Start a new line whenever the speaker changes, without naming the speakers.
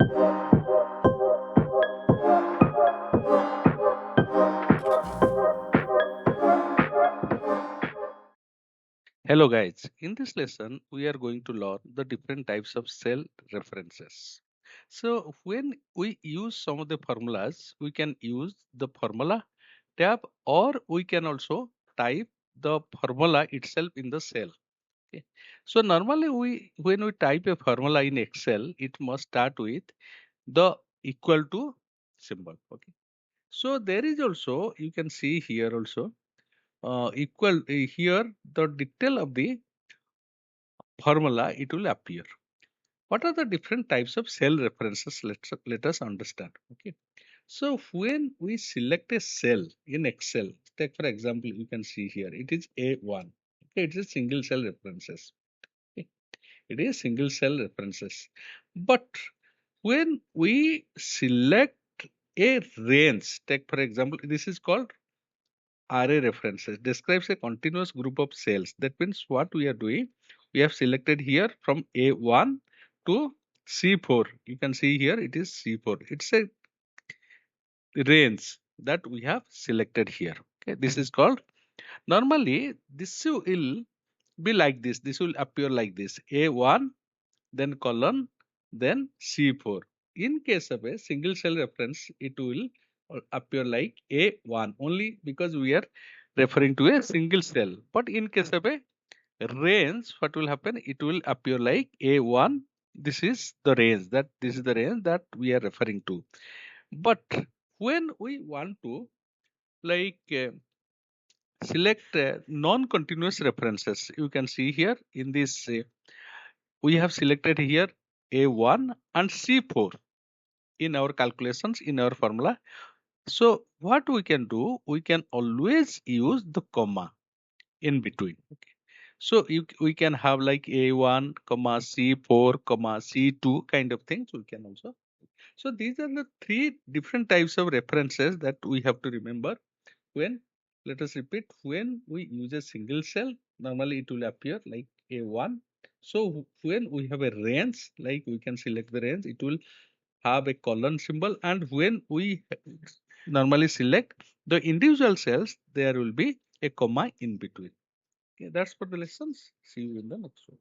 Hello guys, in this lesson we are going to learn the different types of cell references. So when we use some of the formulas, we can use the formula tab or we can also type the formula itself in the cell. Okay. So normally when we type a formula in Excel, it must start with the equal to symbol. Okay. So there is also, you can see here also equal here the detail of the formula it will appear. What are the different types of cell references? Let us understand. Okay. So when we select a cell in Excel, take for example, you can see here it is A1. Okay, it is single cell references. Okay. It is single cell references. But when we select a range, take for example, this is called array references, describes a continuous group of cells. That means what we are doing, we have selected here from A1 to C4. You can see here it is C4. It's a range that we have selected here. Okay, this is called, normally this will be like this. This will appear like this, A1, then colon, then C4. In case of a single cell reference, it will appear like A1 only because we are referring to a single cell. But in case of a range, what will happen? It will appear like A1. This is the range that we are referring to. But when we want to like select non-continuous references, you can see here in this we have selected here A1 and C4 in our calculations in our formula. So what we can do, we can always use the comma in between. Okay. So we can have like A1, comma C4, comma C2 kind of things we can also. So these are the three different types of references that we have to remember when, let us repeat, when we use a single cell, normally it will appear like A1. So when we have a range, like we can select the range, it will have a colon symbol. And when we normally select the individual cells, there will be a comma in between. Okay, that's for the lessons. See you in the next one.